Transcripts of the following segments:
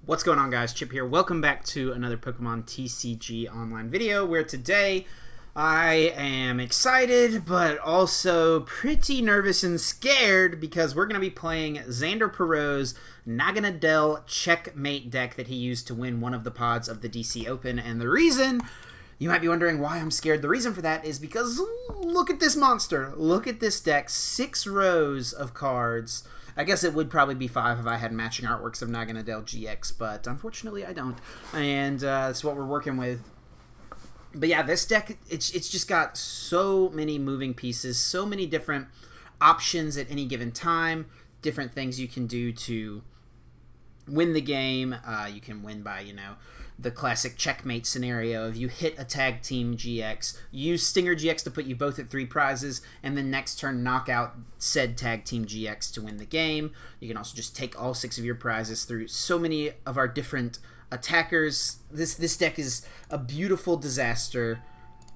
What's going on, guys? Chip here. Welcome back to another Pokemon TCG online video where today I am excited but also pretty nervous and scared because we're going to be playing Xander Perot's Naganadel Checkmate deck that he used to win one of the pods of the DC Open. And the reason, you might be wondering why I'm scared, the reason for that is because look at this monster. Look at this deck. 6 rows of cards. I guess it would probably be 5 if I had matching artworks of Naganadel-GX, but unfortunately I don't. And that's what we're working with. But yeah, this deck, it's just got so many moving pieces, so many different options at any given time, different things you can do to win the game. You can win by, the classic checkmate scenario of you hit a tag team GX, use Stinger GX to put you both at 3 prizes, and then next turn knock out said tag team GX to win the game. You can also just take all 6 of your prizes through so many of our different attackers. This deck is a beautiful disaster,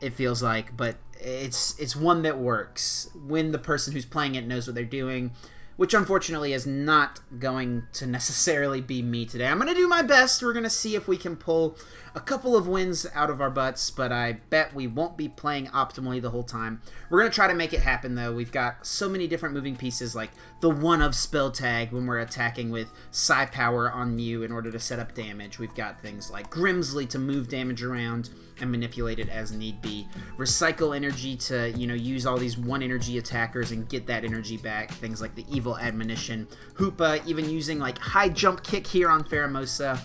it feels like, but it's one that works when the person who's playing it knows what they're doing, which unfortunately is not going to necessarily be me today. I'm going to do my best. We're going to see if we can pull a couple of wins out of our butts, but I bet we won't be playing optimally the whole time. We're going to try to make it happen, though. We've got so many different moving pieces, like the one-of spell tag when we're attacking with Psi Power on Mew in order to set up damage. We've got things like Grimsley to move damage around and manipulate it as need be. Recycle energy to, use all these 1-energy attackers and get that energy back. Things like the Evil Admonition. Hoopa even using like high jump kick here on Pheromosa.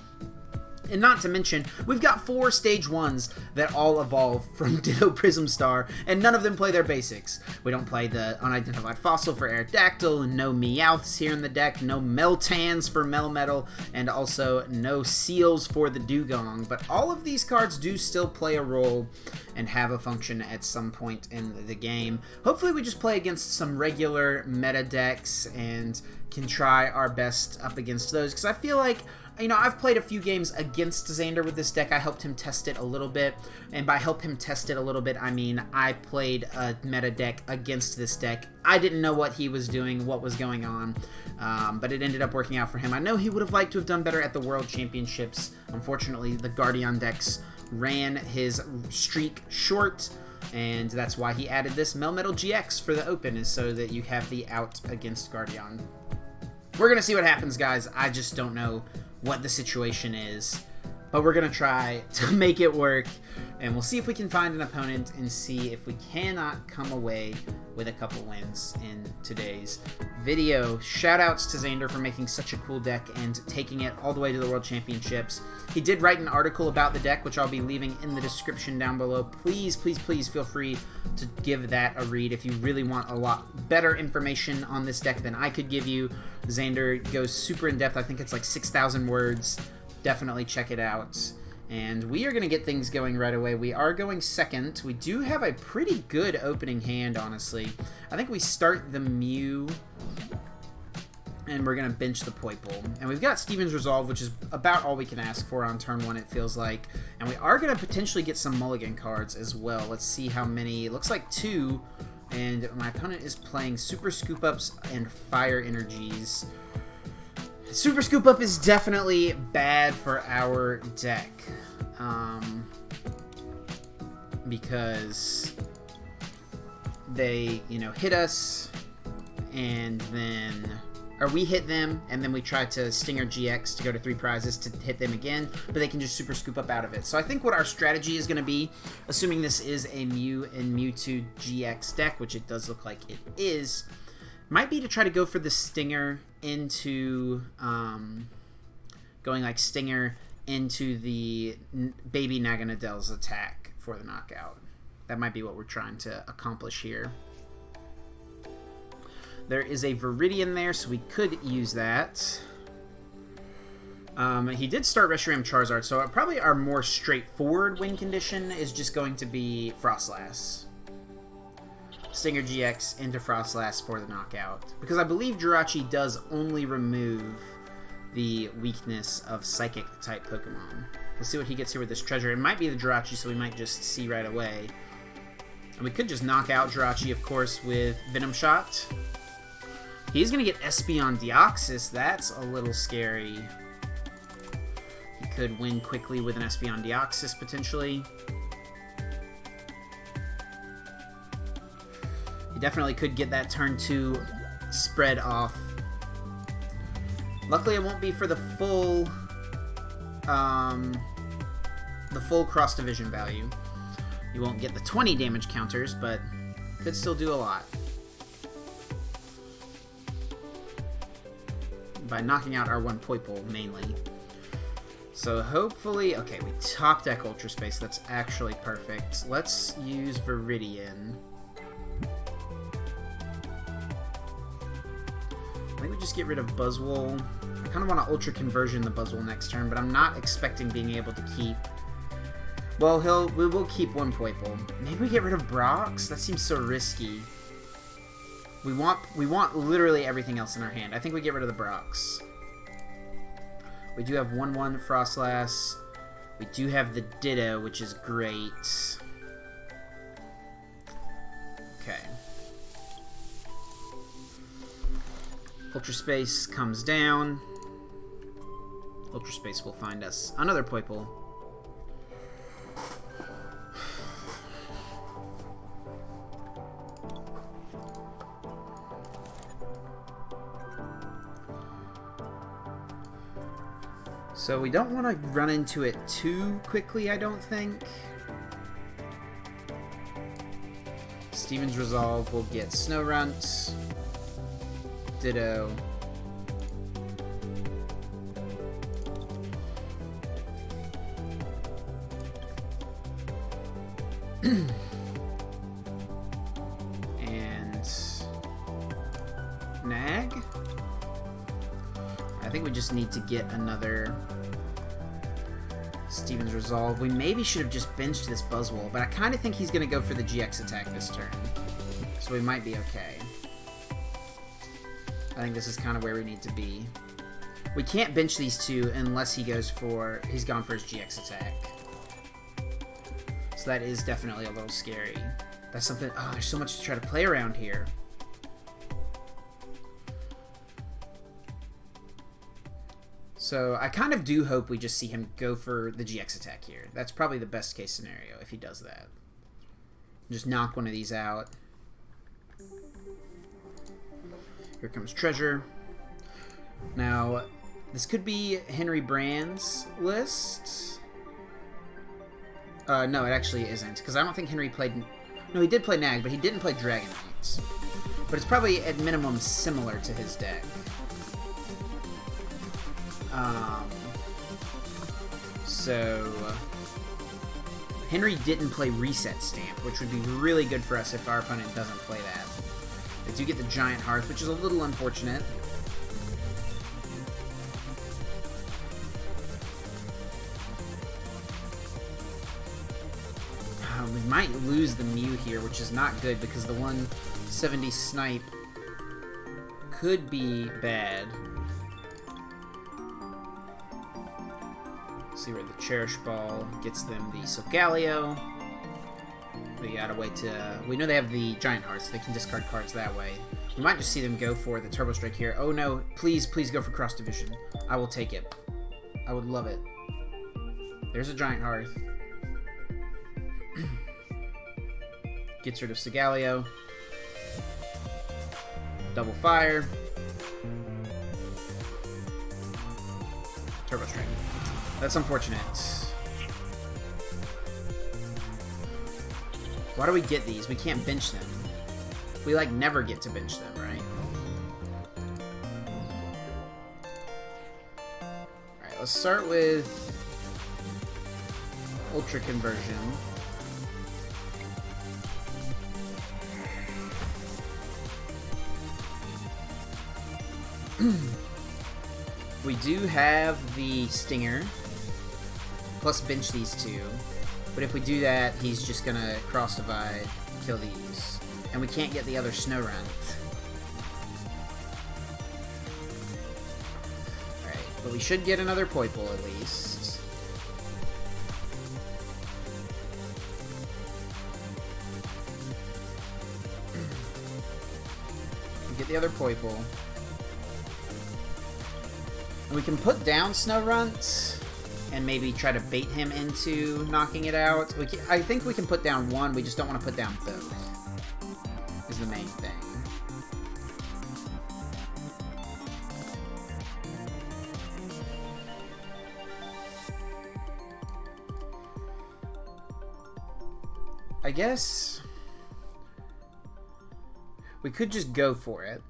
And not to mention, we've got 4 stage 1s that all evolve from Ditto Prism Star, and none of them play their basics. We don't play the Unidentified Fossil for Aerodactyl, and no Meowths here in the deck, no Meltans for Melmetal, and also no Seals for the Dewgong. But all of these cards do still play a role and have a function at some point in the game. Hopefully we just play against some regular meta decks and can try our best up against those, because I feel like I've played a few games against Xander with this deck. I helped him test it a little bit, and by help him test it a little bit, I mean I played a meta deck against this deck. I didn't know what he was doing, what was going on, but it ended up working out for him. I know he would have liked to have done better at the World Championships. Unfortunately, the Guardian decks ran his streak short, and that's why he added this Melmetal-GX for the Open, is so that you have the out against Guardian. We're going to see what happens, guys. I just don't know what the situation is, but we're gonna try to make it work, and we'll see if we can find an opponent and see if we cannot come away with a couple wins in today's video. Shoutouts to Xander for making such a cool deck and taking it all the way to the World Championships. He did write an article about the deck, which I'll be leaving in the description down below. Please, please, please feel free to give that a read if you really want a lot better information on this deck than I could give you. Xander goes super in-depth. I think it's like 6,000 words. Definitely check it out. And we are going to get things going right away. We are going second. We do have a pretty good opening hand, honestly. I think we start the Mew, and we're going to bench the Poipole. And we've got Steven's Resolve, which is about all we can ask for on turn 1, it feels like. And we are going to potentially get some mulligan cards as well. Let's see how many. It looks like 2. And my opponent is playing Super Scoop Ups and Fire Energies. Super Scoop Up is definitely bad for our deck, because they, hit us, and then, or we hit them, and then we try to Stinger GX to go to 3 prizes to hit them again, but they can just Super Scoop Up out of it. So I think what our strategy is going to be, assuming this is a Mew and Mewtwo GX deck, which it does look like it is, might be to try to go for the Stinger into, going like Stinger into the baby Naganadel's attack for the knockout. That might be what we're trying to accomplish here. There is a Viridian there, so we could use that. He did start Reshiram Charizard, so probably our more straightforward win condition is just going to be Froslass. Stinger GX into Froslass for the knockout, because I believe Jirachi does only remove the weakness of Psychic type Pokemon. Let's see what he gets here with this treasure. It might be the Jirachi, so we might just see right away. And we could just knock out Jirachi, of course, with Venom Shot. He's going to get Espeon Deoxys. That's a little scary. could win quickly with an Espeon Deoxys, potentially. He definitely could get that turn 2 spread off. Luckily, it won't be for the full cross-division value. You won't get the 20 damage counters, but could still do a lot. By knocking out our one Poipole, mainly. So hopefully... Okay, we top deck Ultra Space. That's actually perfect. Let's use Viridian. I think we just get rid of Buzzwole. I kind of want to Ultra Conversion the Buzzwole next turn, but I'm not expecting being able to keep... Well, we will keep one Poipole. Maybe we get rid of Brox? That seems so risky. We want literally everything else in our hand. I think we get rid of the Brox. We do have 1/1 Froslass. We do have the Ditto, which is great. Okay. Ultra Space comes down. Ultra Space will find us another Poipole. So we don't want to run into it too quickly, I don't think. Steven's Resolve will get Snorunt, Ditto, and Nag. I think we just need to get another Steven's Resolve. We maybe should have just benched this Buzzwole, but I kind of think he's going to go for the GX attack this turn. So we might be okay. I think this is kind of where we need to be. We can't bench these two unless he's gone for his GX attack. So that is definitely a little scary. That's something... Oh, there's so much to try to play around here. So I kind of do hope we just see him go for the GX attack here. That's probably the best case scenario if he does that. Just knock one of these out. Here comes Treasure. Now, this could be Henry Brand's list. No, it actually isn't, because I don't think Henry played... No, he did play Nag, but he didn't play Dragonite. But it's probably, at minimum, similar to his deck. So Henry didn't play Reset Stamp, which would be really good for us if our opponent doesn't play that. They do get the Giant Hearth, which is a little unfortunate. We might lose the Mew here, which is not good because the 170 Snipe could be bad. See where the Cherish Ball gets them the Solgaleo. We gotta wait to... We know they have the Giant Hearts, so they can discard cards that way. We might just see them go for the Turbo Strike here. Oh no, please, please go for Cross Division. I will take it. I would love it. There's a Giant Hearth. Gets rid of Solgaleo. Double Fire. Turbo Strike. That's unfortunate. Why do we get these? We can't bench them. We, like, never get to bench them, right? Alright, let's start with Ultra Conversion. We do have the Stinger, plus bench these two, but if we do that, he's just gonna Cross Divide, kill these, and we can't get the other Snorunt. Alright, but we should get another Poipole at least. We get the other Poipole. And we can put down Snorunt. and maybe try to bait him into knocking it out. I think we can put down one, we just don't want to put down both, is the main thing. I guess we could just go for it,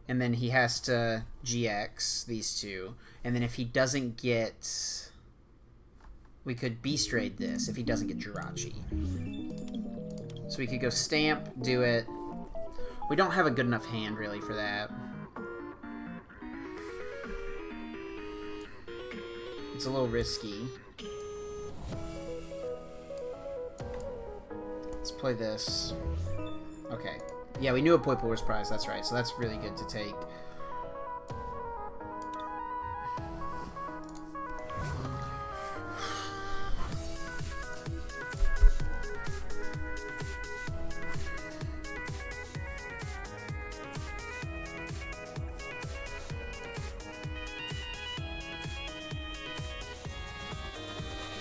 and then he has to GX these two, and then if he doesn't get, we could Beast Raid this if he doesn't get Jirachi. So we could go Stamp, do it. We don't have a good enough hand really for that. It's a little risky. Let's play this. Okay. Yeah, we knew a Poipole was prized, that's right. So that's really good to take.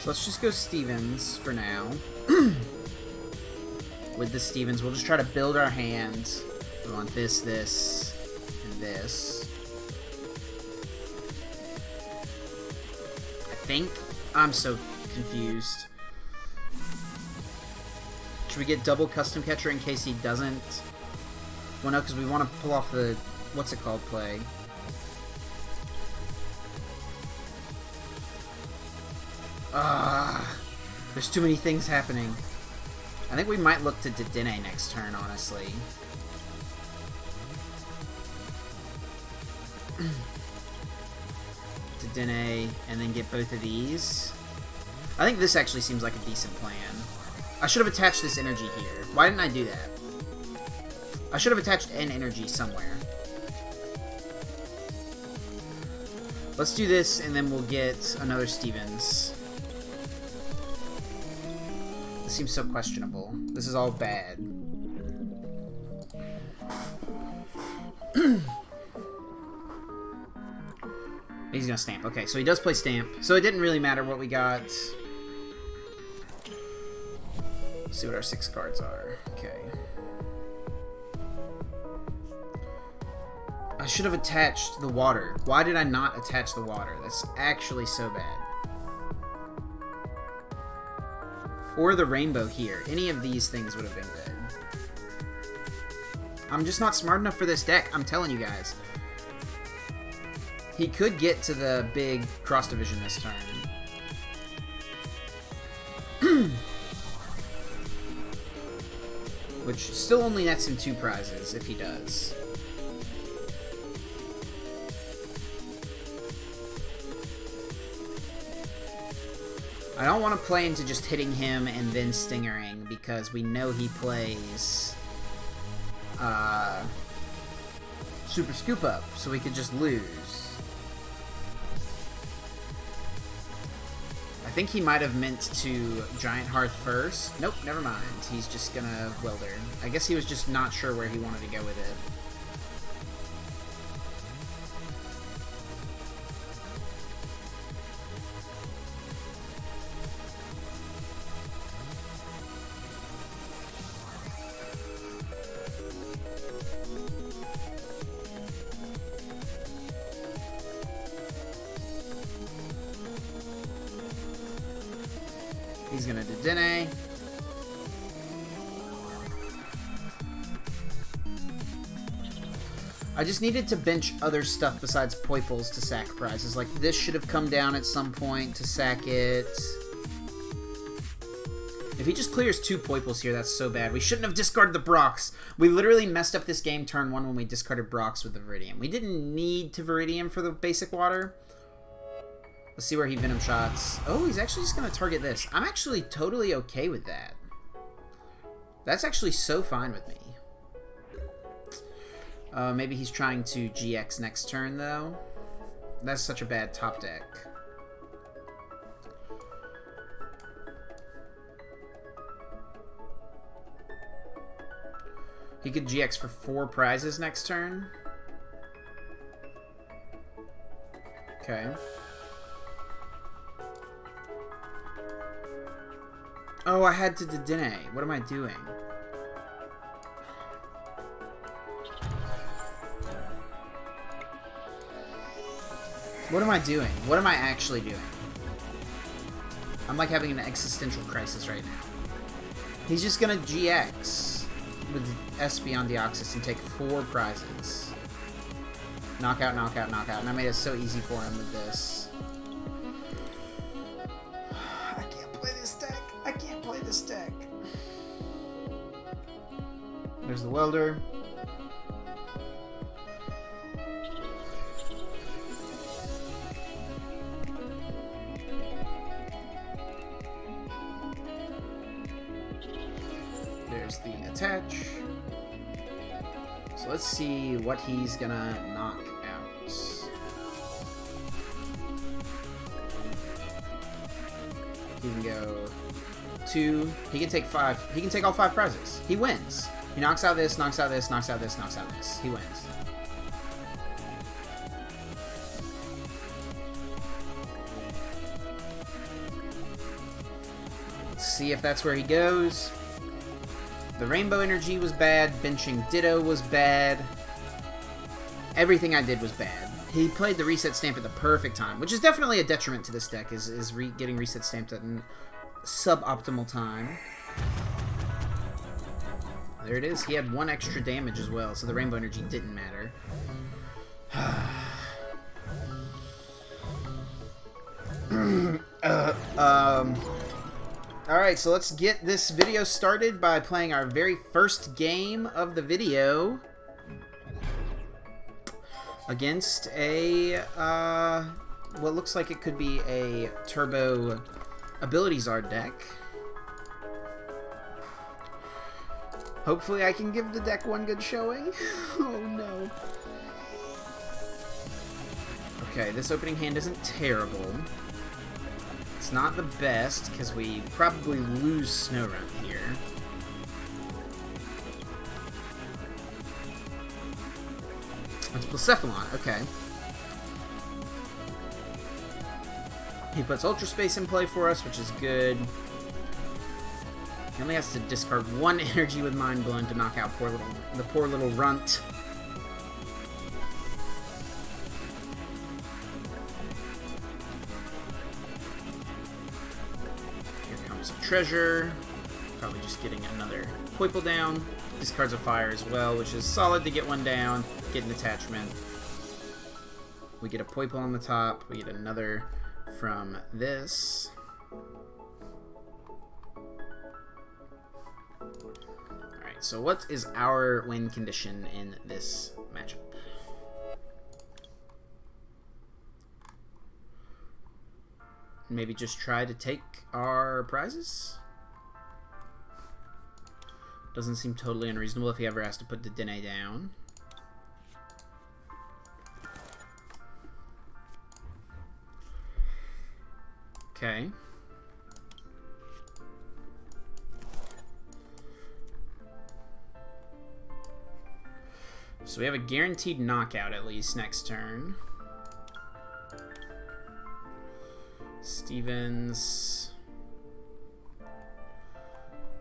So let's just go Stevens for now. With the Stevens, we'll just try to build our hand. We want this, this, and this. I think I'm so confused. Should we get double Custom Catcher in case he doesn't? Well, no, because we want to pull off the, what's it called, play. There's too many things happening. I think we might look to Dedenne next turn, honestly. Dedenne, and then get both of these. I think this actually seems like a decent plan. I should have attached this energy here. Why didn't I do that? I should have attached an energy somewhere. Let's do this, and then we'll get another Stevens. This seems so questionable. This is all bad. He's gonna Stamp. Okay, so he does play Stamp. So it didn't really matter what we got. Let's see what our 6 cards are. Okay. I should have attached the water. Why did I not attach the water? That's actually so bad. Or the rainbow here. Any of these things would have been good. I'm just not smart enough for this deck. I'm telling you guys. He could get to the big cross division this turn. Which still only nets him 2 prizes if he does. I don't want to play into just hitting him and then Stingering, because we know he plays Super Scoop Up, so we could just lose. I think he might have meant to Giant Hearth first. Nope, never mind. He's just gonna Welder. I guess he was just not sure where he wanted to go with it. He's gonna Dedenne. I just needed to bench other stuff besides Poipoles to sack prizes. Like, this should have come down at some point to sack it. If he just clears 2 Poipoles here, that's so bad. We shouldn't have discarded the Brox. We literally messed up this game turn 1 when we discarded Brox with the Viridium. We didn't need to Viridium for the basic water. Let's see where he Venom Shots. Oh, he's actually just going to target this. I'm actually totally okay with that. That's actually so fine with me. Maybe he's trying to GX next turn, though. That's such a bad top deck. He could GX for 4 prizes next turn. Okay. Oh, I had to Dedenne. What am I doing? What am I doing? What am I actually doing? I'm like having an existential crisis right now. He's just gonna GX with Espeon Deoxys and take 4 prizes. Knockout, knockout, knockout. And I made it so easy for him with this. I can't play this deck. I can't play this deck. There's the welder. There's the attach. So let's see what he's gonna knock out. He can go 2. He can take 5. He can take all 5 prizes. He wins. He knocks out this, knocks out this, knocks out this, knocks out this. He wins. Let's see if that's where he goes. The Rainbow Energy was bad. Benching Ditto was bad. Everything I did was bad. He played the Reset Stamp at the perfect time, which is definitely a detriment to this deck, is getting Reset Stamped at a suboptimal time. There it is. He had 1 extra damage as well, so the Rainbow Energy didn't matter. Alright, so let's get this video started by playing our very first game of the video against a, what looks like it could be a Turbo Ability Zard deck. Hopefully I can give the deck one good showing. Oh no. Okay, this opening hand isn't terrible. It's not the best, because we probably lose Snorunt here. It's Blacephalon, okay. He puts Ultra Space in play for us, which is good. He only has to discard 1 energy with Mind Blown to knock out the poor little runt. Treasure, probably just getting another Poipole down. Discards a fire as well, which is solid to get 1 down, get an attachment. We get a Poipole on the top, we get another from this. Alright, so what is our win condition in this matchup? Maybe just try to take our prizes? Doesn't seem totally unreasonable if he ever has to put the Dedenne down. Okay. So we have a guaranteed knockout at least next turn. Stevens.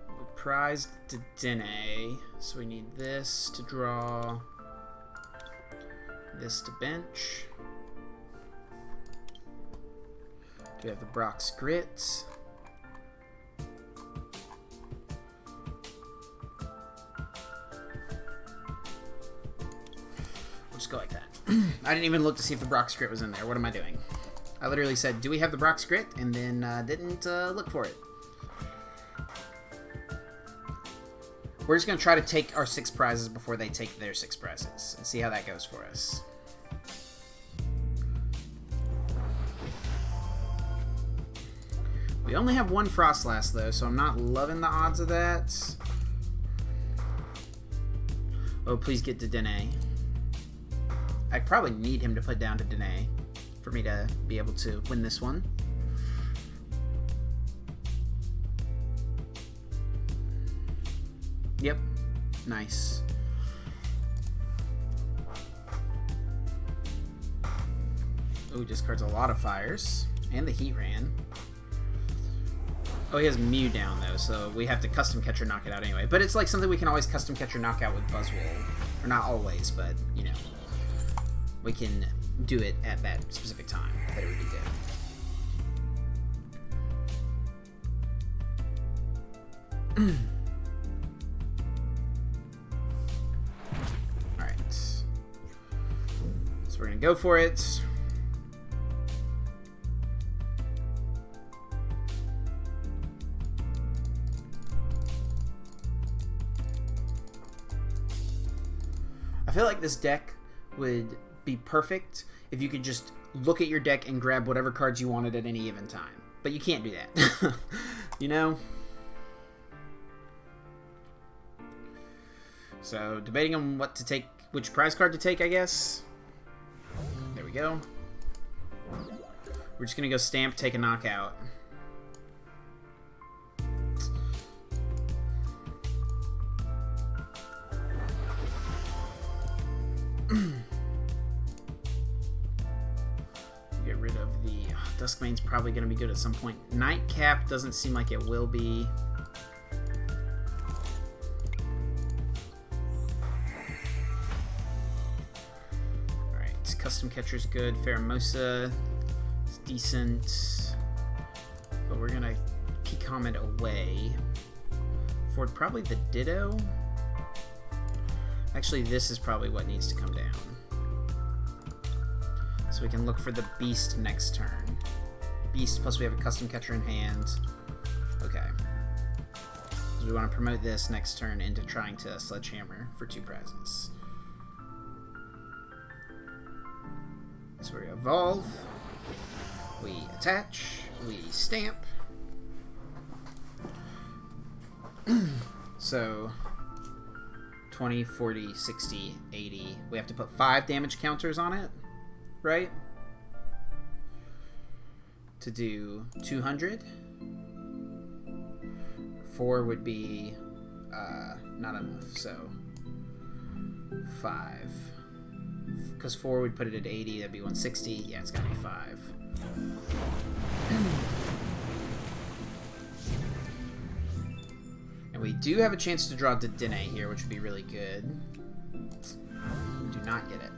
We prized Dedenne, so we need this to draw, this to bench. Do we have the Brock's Grit? We'll just go like that. I didn't even look to see if the Brock's Grit was in there. What am I doing? I literally said, do we have the Brock's Grit? And then didn't look for it. We're just going to try to take our 6 prizes before they take their 6 prizes. And see how that goes for us. We only have 1 Froslass, though, so I'm not loving the odds of that. Oh, please get Dedenne. I probably need him to put down Dedenne for me to be able to win this one. Yep. Nice. Ooh, discards a lot of fires. And the Heat Ran. Oh, he has Mew down, though, so we have to custom catcher knock it out anyway. But it's like something we can always custom catcher knock out with Buzzwole. Or not always, but, you know. We can do it at that specific time. That it would be good. Alright. So we're going to go for it. I feel like this deck would be perfect if you could just look at your deck and grab whatever cards you wanted at any given time. But you can't do that. You know? So, debating on what to take, which prize card to take, I guess. There we go. We're just going to go Stamp, take a knockout. Get rid of the Duskmane's probably going to be good at some point. Nightcap doesn't seem like it will be. Alright, Custom Catcher's good. Pheromosa is decent. But we're going to key comment away. For probably the Ditto. Actually, this is probably what needs to come down. So we can look for the Beast next turn. Beast, plus we have a Custom Catcher in hand. Okay. So we want to promote this next turn into trying to Sledgehammer for 2 prizes. So we evolve. We attach. We stamp. So 20, 40, 60, 80. We have to put 5 damage counters on it, right? To do 200. 4 would be not enough, so 5. Because 4 would put it at 80, that'd be 160. Yeah, it's gotta be 5. And we do have a chance to draw Dedenne here, which would be really good. We do not get it.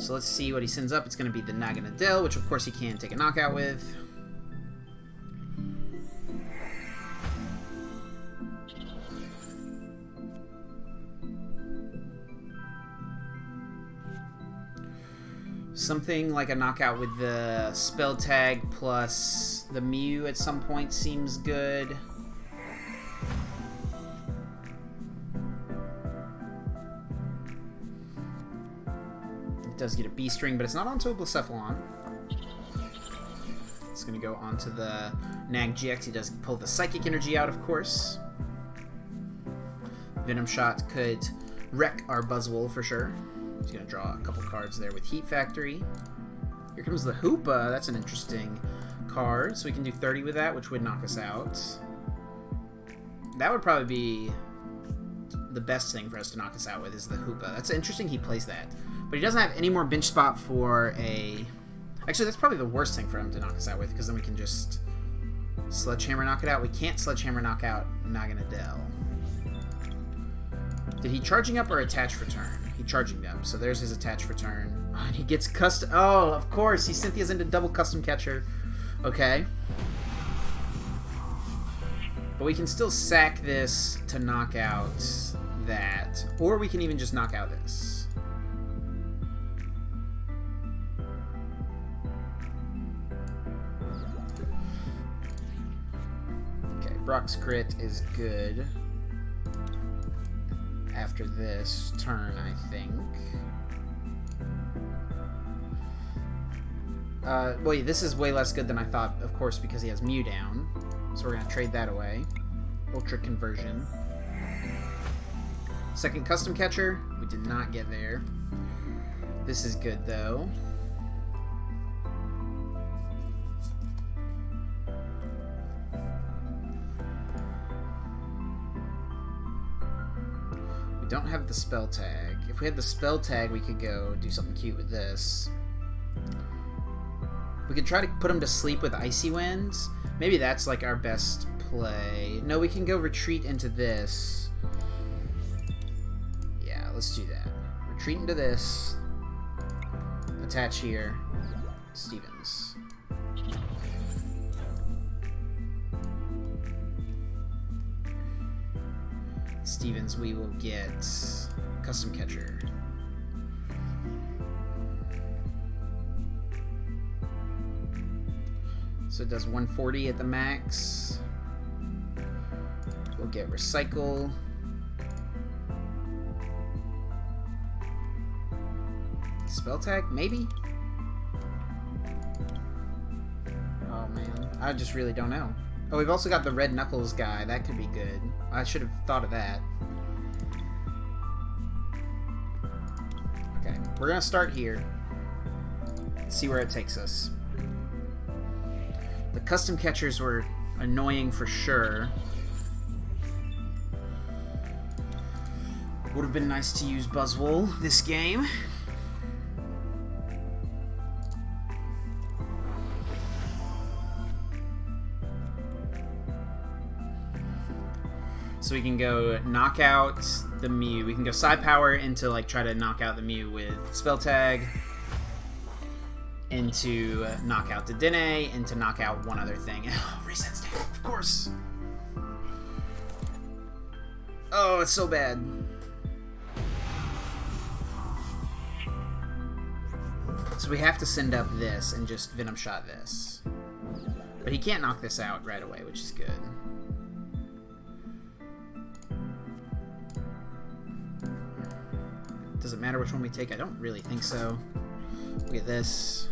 So let's see what he sends up. It's going to be the Naganadel, which of course he can take a knockout with. Something like a knockout with the spell tag plus the Mew at some point seems good. It does get a Beast Ring, but it's not onto a Blacephalon. It's going to go onto the Nag-GX. He does pull the Psychic Energy out, of course. Venom Shot could wreck our Buzzwole for sure. He's going to draw a couple cards there with Heat Factory. Here comes the Hoopa. That's an interesting card. So we can do 30 with that, which would knock us out. That would probably be the best thing for us to knock us out with is the Hoopa. That's interesting he plays that. But he doesn't have any more bench spot for a... Actually, that's probably the worst thing for him to knock us out with, because then we can just Sledgehammer knock it out. We can't Sledgehammer knock out Naganadel. Did he charging up or attach for turn? He charging up, so there's his attach for turn. Oh, and he gets custom... Oh, of course, he Cynthia's into double Custom Catcher. Okay. But we can still sack this to knock out that. Or we can even just knock out this. Okay, Brock's crit is good. After this turn, I think. Wait, this is way less good than I thought, of course, because he has Mew down. So we're going to trade that away. Ultra Conversion. Second Custom Catcher. We did not get there. This is good, though. We don't have the spell tag. If we had the spell tag, we could go do something cute with this. We could try to put him to sleep with Icy Winds. Maybe that's like our best play. No, we can go retreat into this. Yeah, let's do that. Retreat into this. Attach here. Stevens. Stevens, we will get Custom Catcher. So it does 140 at the max. We'll get Recycle. Spell tag, maybe? Oh man, I just really don't know. Oh, we've also got the Red Knuckles guy. That could be good. I should have thought of that. Okay, we're gonna start here. See where it takes us. The custom catchers were annoying for sure. Would have been nice to use Buzzwole this game. So we can go knock out the Mew. We can go Psy Power into like try to knock out the Mew with Spell Tag. Into knock out Dedenne, into knock out one other thing. Oh, reset state, of course. Oh, it's so bad. So we have to send up this and just Venom Shot this. But he can't knock this out right away, which is good. Does it matter which one we take? I don't really think so. Look at this.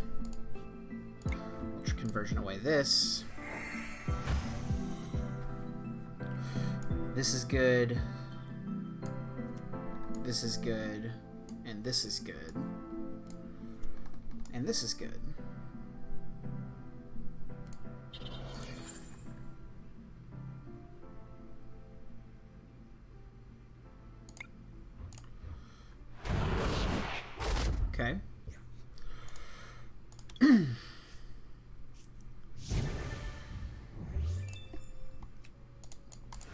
Ultra Conversion away this. This is good. This is good. And this is good. And this is good. Okay.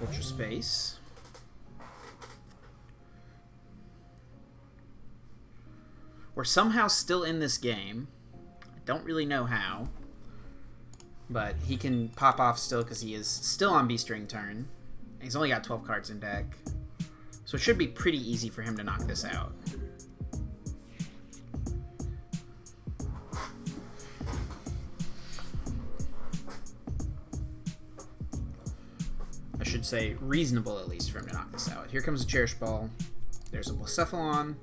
Ultra Space. We're somehow still in this game. I don't really know how. But he can pop off still because he is still on Beast Ring turn. He's only got 12 cards in deck. So it should be pretty easy for him to knock this out. I should say reasonable at least for him to knock this out. Here comes a Cherish Ball. There's a Blacephalon.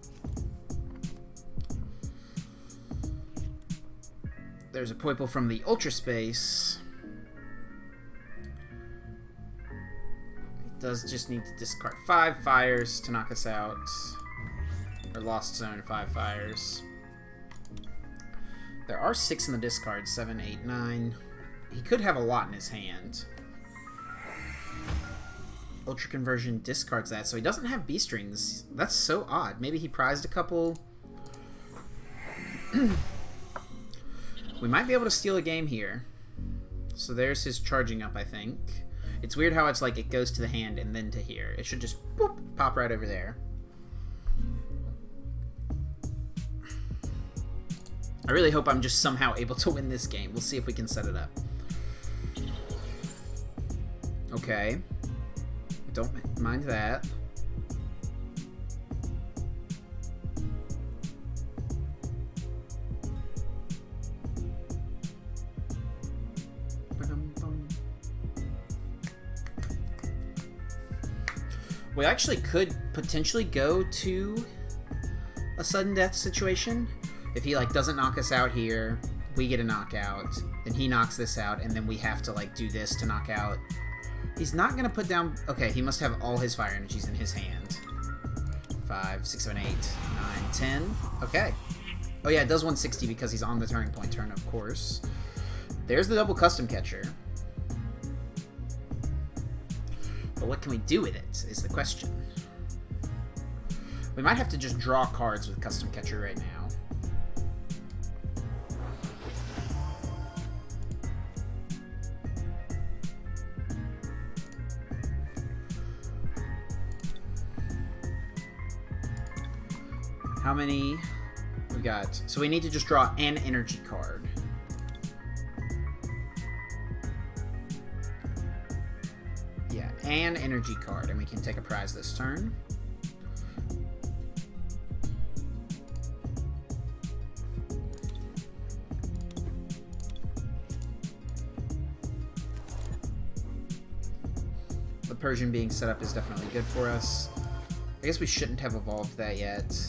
There's a Poipole from the Ultra Space. He does just need to discard 5 fires to knock us out. Or Lost Zone 5 fires. There are 6 in the discard. 7, 8, 9. He could have a lot in his hand. Ultra Conversion discards that, so he doesn't have Beast Rings. That's so odd. Maybe he prized a couple. We might be able to steal a game here. So there's his charging up, I think. It's weird how it's like it goes to the hand and then to here. It should just boop, pop right over there. I really hope I'm just somehow able to win this game. We'll see if we can set it up. Okay. Don't mind that. We actually could potentially go to a sudden death situation. If he like doesn't knock us out here, we get a knockout, then he knocks this out, and then we have to like do this to knock out. He's not gonna put down. Okay, he must have all his fire energies in his hand. 5, 6, 7, 8, 9, 10. Okay. Oh yeah, it does 160 because he's on the turning point turn, of course. There's the double custom catcher. But what can we do with it, is the question. We might have to just draw cards with custom catcher right now. How many we got? So we need to just draw an energy card. Yeah, an energy card, and we can take a prize this turn. The Persian being set up is definitely good for us. I guess we shouldn't have evolved that yet.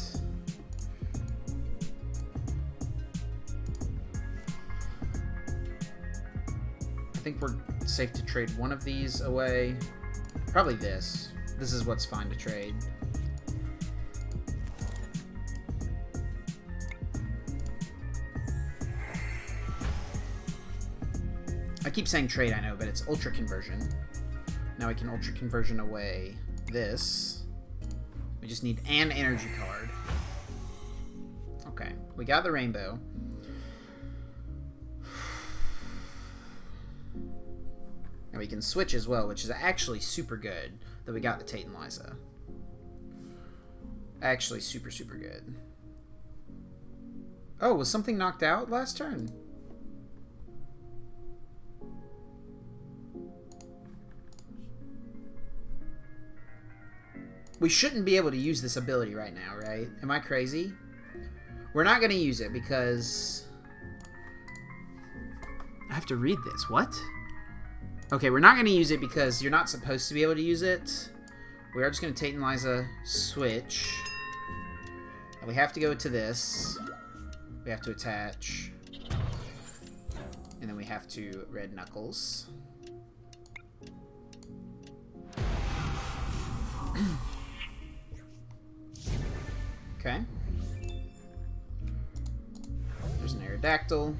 I think we're safe to trade one of these away. Probably this. This is what's fine to trade. I keep saying trade, I know, but it's Ultra Conversion. Now we can Ultra Conversion away this. We just need an energy card. Okay, we got the rainbow. And we can switch as well, which is actually super good that we got the Tate Liza. Actually super, super good. Oh, was something knocked out last turn? We shouldn't be able to use this ability right now, right? Am I crazy? We're not going to use it because... I have to read this. What? Okay, we're not going to use it because you're not supposed to be able to use it. We are just going to Tate Liza switch. And we have to go to this. We have to attach. And then we have to red Knuckles. Okay. There's an Aerodactyl.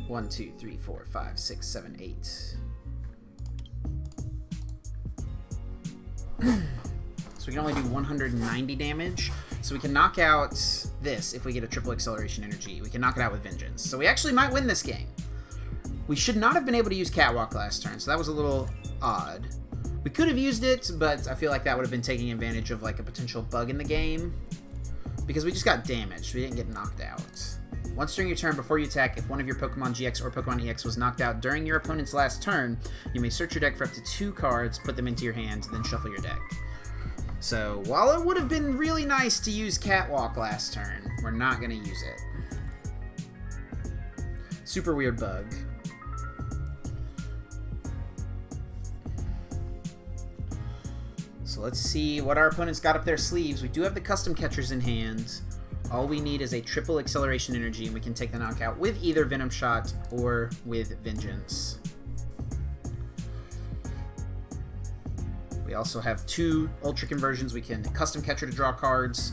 1, 2, 3, 4, 5, 6, 7, 8. So we can only do 190 damage. So we can knock out this if we get a triple acceleration energy. We can knock it out with Vengeance. So we actually might win this game. We should not have been able to use Catwalk last turn, so that was a little odd. We could have used it, but I feel like that would have been taking advantage of like a potential bug in the game. Because we just got damaged. We didn't get knocked out. Once during your turn, before you attack, if one of your Pokemon GX or Pokemon EX was knocked out during your opponent's last turn, you may search your deck for up to 2 cards, put them into your hand, then shuffle your deck. So, while it would have been really nice to use Catwalk last turn, we're not going to use it. Super weird bug. So let's see what our opponents got up their sleeves. We do have the custom catchers in hand. All we need is a triple acceleration energy, and we can take the knockout with either Venom Shot or with Vengeance. We also have 2 Ultra Conversions. We can custom catcher to draw cards.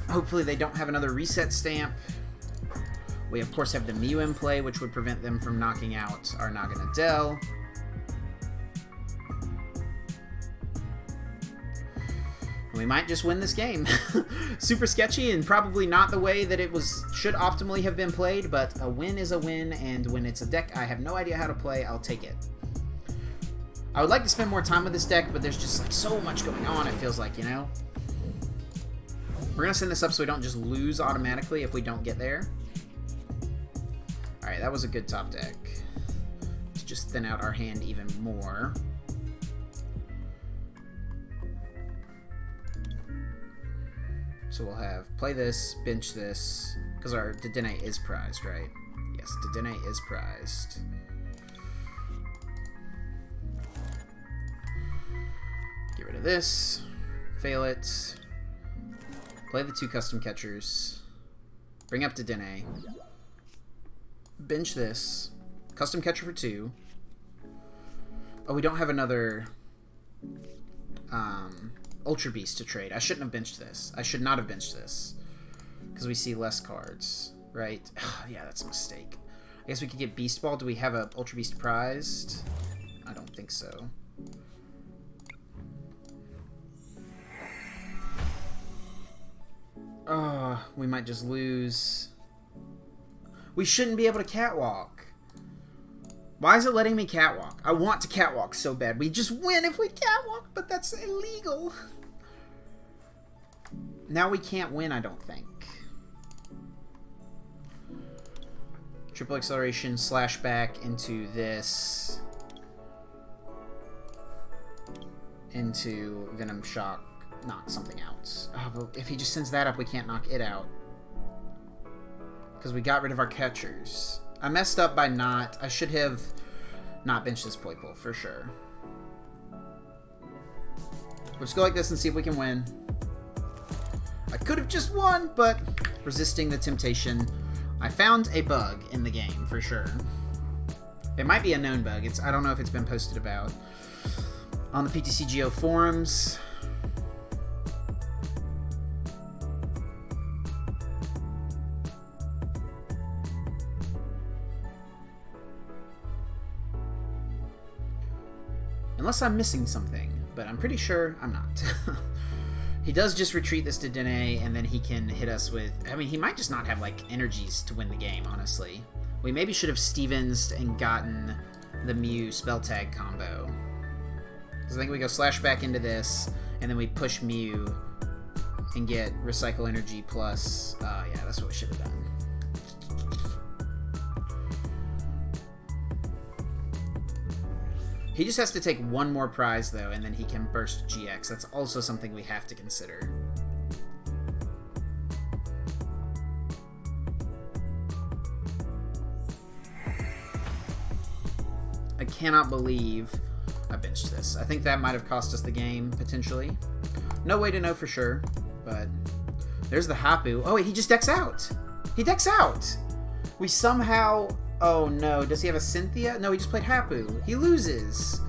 Hopefully they don't have another reset stamp. We of course have the Mew in play, which would prevent them from knocking out our Naganadel. We might just win this game. Super sketchy and probably not the way that it should optimally have been played, but a win is a win, and when it's a deck I have no idea how to play, I'll take it. I would like to spend more time with this deck, but there's just like so much going on, it feels like, you know? We're going to send this up so we don't just lose automatically if we don't get there. Alright, that was a good top deck. To just thin out our hand even more. So we'll have play this, bench this, because our Dedenne is prized, right? Yes, Dedenne is prized. Get rid of this, fail it, play the 2 custom catchers, bring up Dedenne, bench this, custom catcher for 2. Oh, we don't have another Ultra Beast to trade. I shouldn't have benched this. I should not have benched this. Because we see less cards, right? Yeah, that's a mistake. I guess we could get Beast Ball. Do we have a Ultra Beast prized? I don't think so. We might just lose. We shouldn't be able to catwalk. Why is it letting me catwalk? I want to catwalk so bad. We just win if we catwalk, but that's illegal. now we can't win, I don't think. Triple acceleration, slash back into this. Into Venom Shock, knock something out. Oh, but if he just sends that up, we can't knock it out. Because we got rid of our catchers. I messed up by not. I should have not benched this Poipole, for sure. We'll just go like this and see if we can win. I could have just won, but resisting the temptation. I found a bug in the game, for sure. It might be a known bug. I don't know if it's been posted about on the PTCGO forums. Unless I'm missing something, but I'm pretty sure I'm not. He does just retreat this Dedenne, and then he can hit us with... I mean, he might just not have, like, energies to win the game, honestly. We maybe should have Stevensed and gotten the Mew spell tag combo. Because I think we go slash back into this, and then we push Mew and get recycle energy plus... yeah, that's what we should have done. He just has to take one more prize, though, and then he can burst GX. That's also something we have to consider. I cannot believe I benched this. I think that might have cost us the game, potentially. No way to know for sure, but there's the Hoopa. Oh, wait, he just decks out. He decks out. We somehow... Oh no, does he have a Cynthia? No, he just played Hoopa. He loses.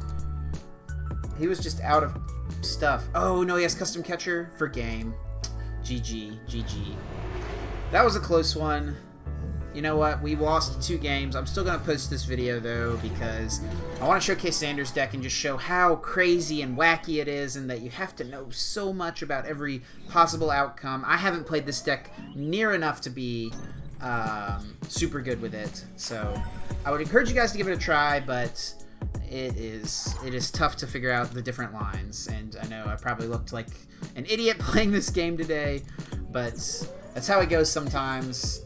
He was just out of stuff. Oh no, he has custom catcher for game. GG, GG. That was a close one. You know what? We lost 2 games. I'm still going to post this video though because I want to showcase Xander's deck and just show how crazy and wacky it is and that you have to know so much about every possible outcome. I haven't played this deck near enough to be... super good with it, so I would encourage you guys to give it a try, but it is tough to figure out the different lines, and I know I probably looked like an idiot playing this game today, but that's how it goes sometimes.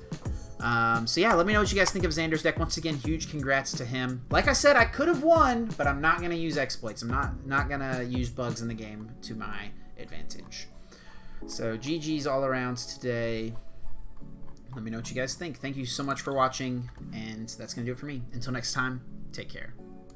So yeah, let me know what you guys think of Xander's deck. Once again, huge congrats to him. Like I said, I could have won, but I'm not going to use exploits. I'm not going to use bugs in the game to my advantage. So GG's all around today. Let me know what you guys think. Thank you so much for watching, and that's going to do it for me. Until next time, take care.